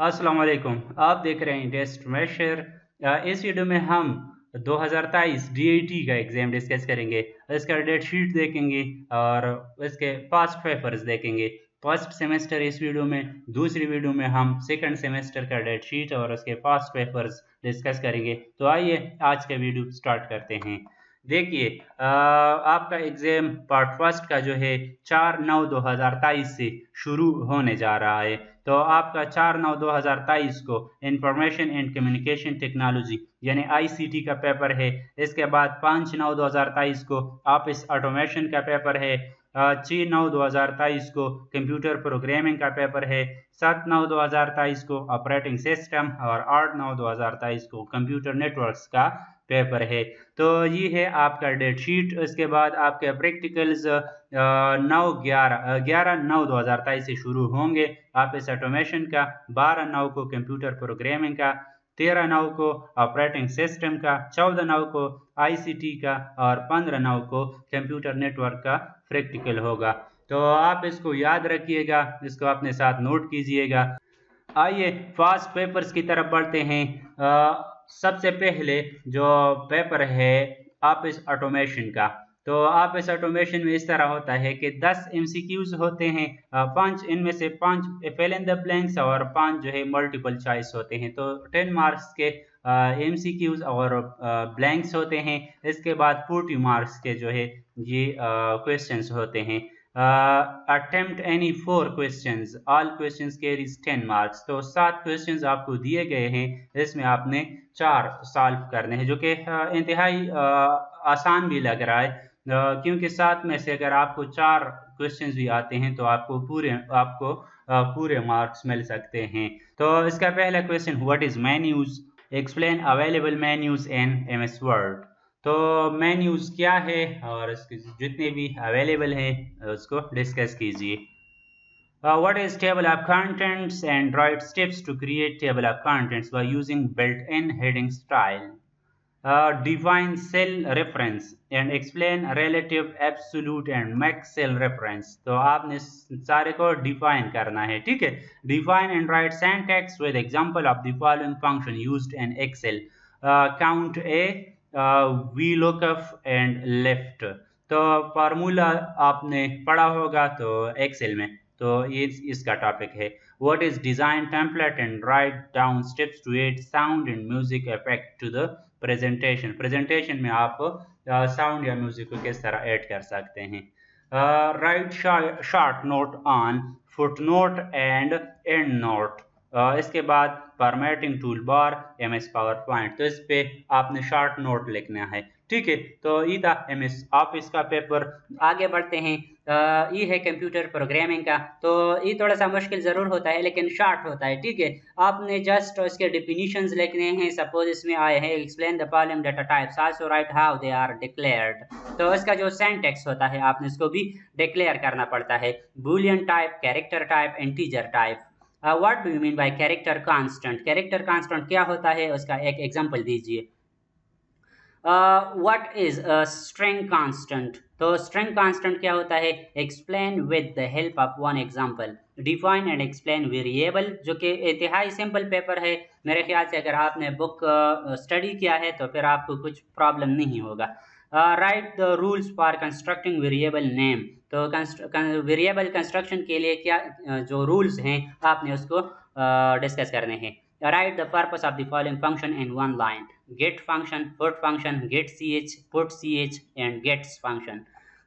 अस्सलाम वालेकुम। आप देख रहे हैं टेस्ट मैशर। इस वीडियो में हम 2023 डीएटी का एग्जाम डिस्कस करेंगे। इसका डेट शीट देखेंगे और इसके पास्ट पेपर्स देखेंगे। फर्स्ट सेमेस्टर इस वीडियो में, दूसरी वीडियो में हम सेकंड सेमेस्टर का डेट शीट और उसके पास्ट पेपर्स डिस्कस करेंगे। तो आइए आज का वीडियो स्टार्ट करते हैं। देखिए, आपका एग्जाम पार्ट फर्स्ट का जो है 4/9/2023 से शुरू होने जा रहा है। तो आपका 4/9/2023 को इंफॉर्मेशन एंड कम्युनिकेशन टेक्नोलॉजी यानी आईसीटी का पेपर है। इसके बाद 5/9/2023 को ऑफिस ऑटोमेशन का पेपर है। 6/9/2023 को कंप्यूटर प्रोग्रामिंग का पेपर है। 7/9/2023 को ऑपरेटिंग सिस्टम और 8/9/2023 को कंप्यूटर नेटवर्क्स का पेपर है। तो ये है आपका डेट शीट। उसके बाद आपके प्रैक्टिकल्स 11/9/2023 से शुरू होंगे। ऑफिस ऑटोमेशन का 12/9 को कंप्यूटर प्रोग्रामिंग का, 13/9 को ऑपरेटिंग सिस्टम का, 14/9 को आईसीटी का और 15/9 को कंप्यूटर नेटवर्क का प्रैक्टिकल होगा। तो आप इसको याद रखिएगा, इसको अपने साथ नोट कीजिएगा। आइए फास्ट पेपर्स की तरफ बढ़ते हैं। सबसे पहले जो पेपर है ऑफिस ऑटोमेशन का, तो ऑफिस ऑटोमेशन में इस तरह होता है कि 10 एमसीक्यूज होते हैं। 5 इनमें से 5 फिल इन द ब्लैंक्स और 5 जो है मल्टीपल चॉइस होते हैं। तो 10 मार्क्स के एमसीक्यूज और ब्लैंक्स होते हैं। इसके बाद 40 मार्क्स के जो है ये क्वेश्चंस होते हैं। attempt any 4 questions, all questions carries 10 marks। तो 7 क्वेश्चंस आपको दिए गए हैं, इसमें आपने 4 सॉल्व करने हैं, जो कि इंतहाई आसान भी लग रहा है। क्योंकि 7 में से अगर आपको 4 क्वेश्चंस भी आते हैं तो आपको पूरे मार्क्स मिल सकते हैं। तो इसका पहला question, what is menus, explain available menus in MS word. तो मेन्यूज क्या है और इसके जितने भी अवेलेबल हैं उसको डिस्कस कीजिए। What is table of contents and write steps to create table of contents by using built-in heading style. Define cell reference and explain relative, absolute and max cell reference। तो आपने सारे को define करना है, ठीक है। Define and write syntax with example of the following function used in Excel. Count A, VLOOKUP and left। तो formula आपने पढ़ा होगा तो एक्सेल में, तो ये इसका टॉपिक है। What is design template and write down steps to add sound and music effect to the presentation। Presentation में आप साउंड या म्यूजिक को किस तरह ऐड कर सकते हैं। Right short note on footnote and and note. इसके बाद formatting tool bar MS power point, तो इस पे आपने शॉर्ट नोट लिखना है, ठीक है। तो ये था एमएस ऑफिस का पेपर। आगे बढ़ते हैं। ये है कंप्यूटर प्रोग्रामिंग का। तो ये थोड़ा सा मुश्किल ज़रूर होता है लेकिन शॉर्ट होता है, ठीक है। आपने जस्ट इसके डिफिनीशंस लिखने हैं। सपोज इसमें आए हैं explain the following data types, also write how they are declared. तो इसका जो सिंटैक्स होता है आपने इसको भी डिक्लेयर करना पड़ता है। Boolean type, character type, integer type. What do you mean by character constant, character constant क्या होता है उसका एक एग्जांपल दीजिए। व्हाट इज स्ट्रिंग कांस्टेंट, तो स्ट्रिंग कांस्टेंट क्या होता है, explain with the help of one example. Define and explain variable, जो कि इंतहाई सिंपल पेपर है। मेरे ख्याल से अगर आपने बुक स्टडी किया है तो फिर आपको कुछ प्रॉब्लम नहीं होगा। Right the rules for constructing variable name, तो वेरिएबल कंस्ट्रक्शन के लिए क्या जो रूल्स हैं आपने उसको डिस्कस करने हैं। Write the purpose of the following function in one line. Get function, put function, get ch, put ch and gets function।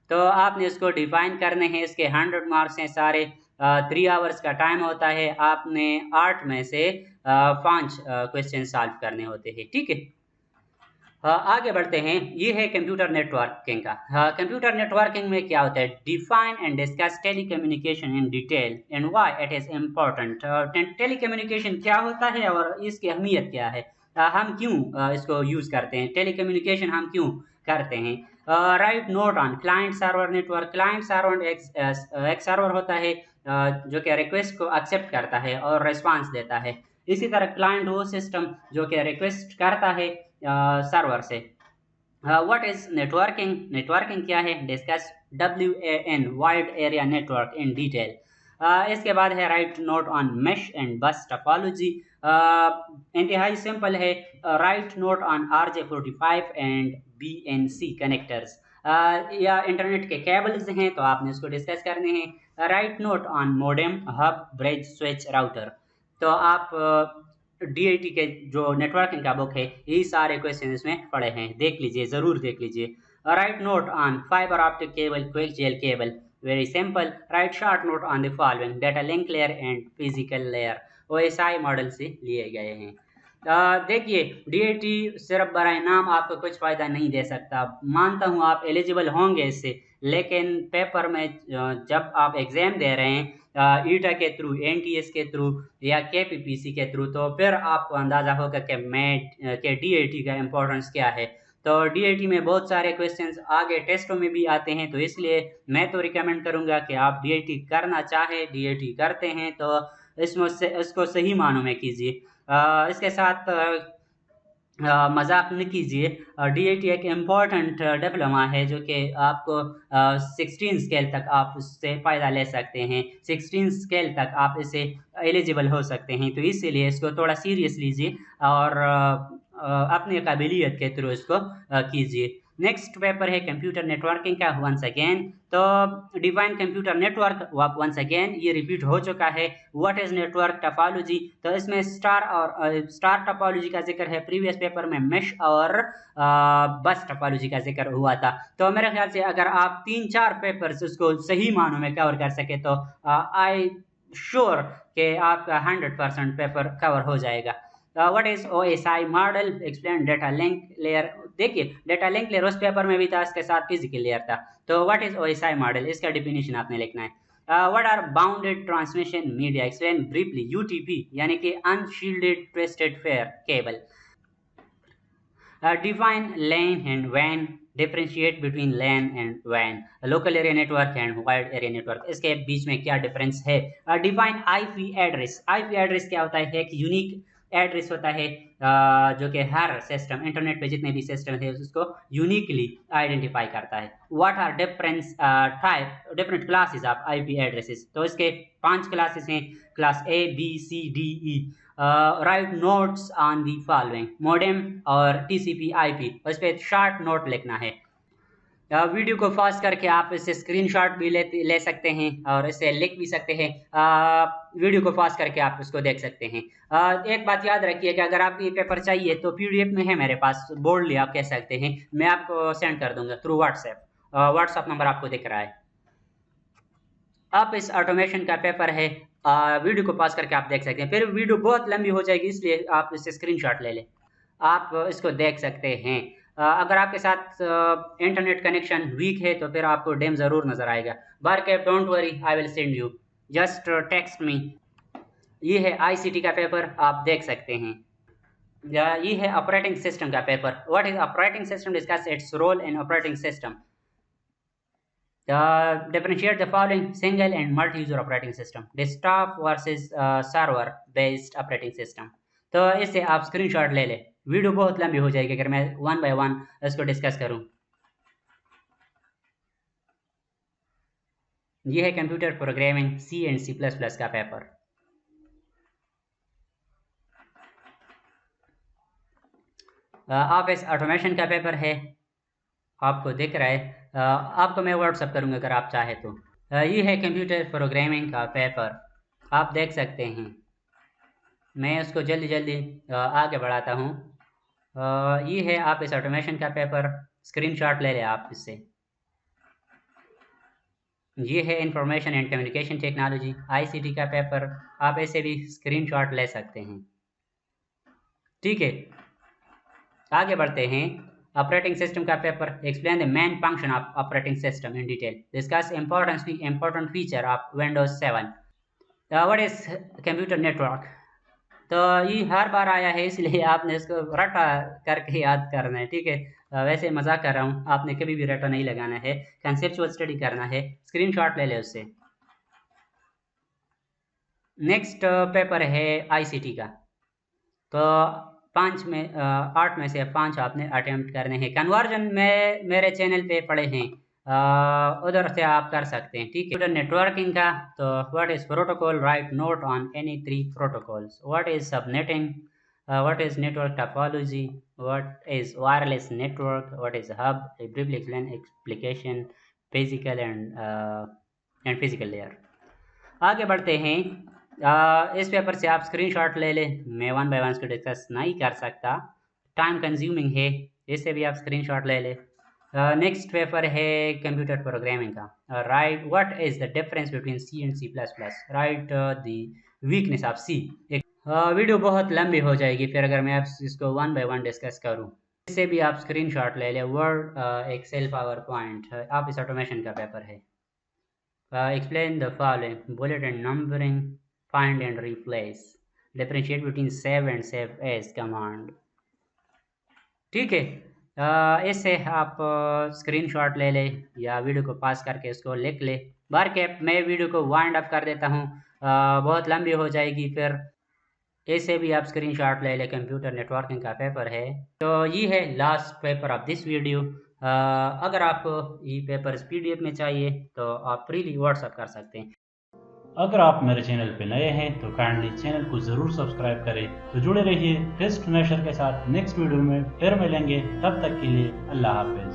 तो आपने इसको डिफाइन करने हैं। इसके 100 मार्क्स हैं सारे। 3 आवर्स का टाइम होता है। आपने 8 में से 5 क्वेश्चन सॉल्व करने होते हैं, ठीक है। आगे बढ़ते हैं। ये है कंप्यूटर नेटवर्किंग का। कंप्यूटर नेटवर्किंग में क्या होता है, define and discuss telecommunication in detail and why it is important. Telecommunication क्या होता है और इसकी अहमियत क्या है, हम क्यों इसको यूज करते हैं, टेलीकम्युनिकेशन हम क्यों करते हैं। Right note on client server network. Client server एक सर्वर होता है जो कि रिक्वेस्ट को एक्सेप्ट करता है और रिस्पांस देता है। इसी तरह क्लाइंट वो सिस्टम जो कि रिक्वेस्ट करता है सर्वर से। व्हाट इज नेटवर्किंग, नेटवर्किंग क्या है, discuss WAN wide area network in detail. इसके बाद है right note on mesh and बस टोपोलॉजी। इंतहाई सिंपल है। Right note on RJ45 and BNC connectors, या इंटरनेट के केबल्स हैं तो आपने उसको डिस्कस करने हैं। Right note on modem hub bridge switch router. तो आप DIT के जो नेटवर्किंग का बुक है ये सारे क्वेश्चन इसमें पढ़े हैं, देख लीजिए, ज़रूर देख लीजिए। Write note on fibre optic cable, quick gel cable, very simple. Write short note on the following data link layer and physical layer, OSI model से लिए गए हैं। देखिए DIT सिर्फ बराए नाम आपको कुछ फ़ायदा नहीं दे सकता, मानता हूँ आप एलिजिबल होंगे इससे, लेकिन पेपर में जब आप एग्ज़ाम दे रहे हैं ईटा के थ्रू, NTS के थ्रू या KPPC के थ्रू, तो फिर आपको अंदाज़ा होगा कि DIT का इम्पोर्टेंस क्या है। तो DIT में बहुत सारे क्वेश्चंस आगे टेस्टों में भी आते हैं, तो इसलिए मैं तो रिकमेंड करूंगा कि आप DIT करना चाहे, DIT करते हैं तो इसको सही मानों में कीजिए। इसके साथ मजाक न कीजिए। DIT एक इम्पॉर्टेंट डिप्लोमा है जो कि आपको 16 स्केल तक आप उससे फ़ायदा ले सकते हैं, 16 स्केल तक आप इसे एलिजिबल हो सकते हैं, तो इसीलिए इसको थोड़ा सीरियस लीजिए और अपनी काबिलियत के थ्रू इसको कीजिए। नेक्स्ट पेपर है कंप्यूटर नेटवर्किंग का वंस अगेन। तो define computer network once again ये रिपीट हो चुका है। व्हाट इज नेटवर्क टोपोलॉजी, तो इसमें स्टार टोपोलॉजी का जिक्र है, प्रीवियस पेपर में मेश और बस टोपोलॉजी का जिक्र हुआ था। तो मेरे ख्याल से अगर आप 3-4 पेपर्स उसको सही मानों में कवर कर सके तो आई श्योर कि आपका 100% पेपर कवर हो जाएगा। What is OSI model, explain data link layer. देखिए डाटा लिंक लेयर उस पेपर में भी था, इसके साथ फिजिकल लेयर था। तो व्हाट इज OSI मॉडल, इसका डिफिनीशन आपने लिखना है। What are bounded transmission media, explain briefly. UTP यानी कि unshielded twisted pair cable. Define LAN and WAN, differentiate between LAN and WAN, local area network and wide area network, इसके बीच में क्या difference है। Define IP address. IP address क्या होता है, एक यूनिक एड्रेस होता है जो कि हर सिस्टम, इंटरनेट पे जितने भी सिस्टम है उसको यूनिकली आइडेंटिफाई करता है। What are different classes of IP addresses, तो इसके 5 क्लासेस हैं, class A B C D E। Write notes on the following, modem और TCP/IP, उस पर शॉर्ट नोट लिखना है। वीडियो को फास्ट करके आप इससे स्क्रीनशॉट भी ले सकते हैं और इसे लिख भी सकते हैं। वीडियो को फास्ट करके आप उसको देख सकते हैं। एक बात याद रखिए कि अगर आपको ये पेपर चाहिए तो PDF में है मेरे पास, बोल्डली आप कह सकते हैं, मैं आपको सेंड कर दूंगा थ्रू व्हाट्सएप। व्हाट्सएप नंबर आपको दिख रहा है। अब इस ऑटोमेशन का पेपर है, वीडियो को पास करके आप देख सकते हैं, फिर वीडियो बहुत लंबी हो जाएगी इसलिए आप इससे स्क्रीनशॉट ले लें, आप इसको देख सकते हैं। अगर आपके साथ इंटरनेट कनेक्शन वीक है तो फिर आपको डेम ज़रूर नज़र आएगा। बार के don't worry, I will send you, just text me. ये है ICT का पेपर, आप देख सकते हैं। ये है ऑपरेटिंग सिस्टम का paper. What is operating system, discuss its role in operating system. Differentiate the following single and multi-user operating system, desktop versus server based operating system। तो इससे आप स्क्रीनशॉट ले लें, वीडियो बहुत लंबी हो जाएगी अगर मैं 1 by 1 इसको डिस्कस करूं। ये है computer programming C and C++ का पेपर। ऑफिस ऑटोमेशन का पेपर है, आपको दिख रहा है, आपको मैं व्हाट्सअप करूंगा अगर आप चाहे तो। ये है कंप्यूटर प्रोग्रामिंग का पेपर, आप देख सकते हैं। मैं उसको जल्दी जल्दी आगे बढ़ाता हूँ। ये है आप इस ऑटोमेशन का पेपर, स्क्रीनशॉट ले लें आप इससे। ये है information and communication technology ICT का पेपर, आप ऐसे भी स्क्रीनशॉट ले सकते हैं। ठीक है, आगे बढ़ते हैं। ऑपरेटिंग सिस्टम का paper, explain the main function of operating system in detail, discuss important feature of Windows 7। What is computer network, तो ये हर बार आया है इसलिए आपने इसको रटा करके याद करना है। ठीक है, वैसे मजाक कर रहा हूँ, आपने कभी भी रटा नहीं लगाना है, कंसेप्चुअल स्टडी करना है, स्क्रीनशॉट ले ले उससे। नेक्स्ट पेपर है ICT का, तो 8 में से 5 आपने अटेम्प्ट करने हैं। कन्वर्जन में मेरे चैनल पे पड़े हैं, उधर से आप कर सकते हैं। ठीक है, नेटवर्किंग का तो what is protocol, right note on any 3 protocols. What is subnetting, what is network topology, what is wireless network, what is hub, briefly explain application, physical and physical layer. आगे बढ़ते हैं। इस पेपर से आप screenshot ले लें, मैं 1 bye 1 इसको डिस्कस नहीं कर सकता, टाइम कंज्यूमिंग है, इससे भी आप स्क्रीनशॉट ले लें। नेक्स्ट पेपर है कंप्यूटर प्रोग्रामिंग का। Write what is the difference between C and C plus plus, write the weakness of C. Video बहुत लंबी हो जाएगी फिर अगर मैं इसको 1 बाय 1 डिस्कस करूँ। इससे भी आप स्क्रीनशॉट ले लें। वर्ड, एक्सेल, पावर पॉइंट, आप इस ऑटोमेशन का पेपर है। Explain the following: bullet and numbering, find and replace, differentiate between save and save as command। ठीक है, इससे आप स्क्रीनशॉट ले लें या वीडियो को पास करके इसको लिख ले। बार के मैं वीडियो को वाइंड अप कर देता हूँ, बहुत लंबी हो जाएगी फिर। इससे भी आप स्क्रीनशॉट ले लें, कंप्यूटर नेटवर्किंग का पेपर है। तो ये है last paper of this video. अगर आपको ये पेपर PDF में चाहिए तो आप फ्रीली व्हाट्सअप कर सकते हैं। अगर आप मेरे चैनल पे नए हैं तो काइंडली चैनल को ज़रूर सब्सक्राइब करें। तो जुड़े रहिए टेस्ट नशर के साथ। नेक्स्ट वीडियो में फिर मिलेंगे, तब तक के लिए अल्लाह हाफिज़।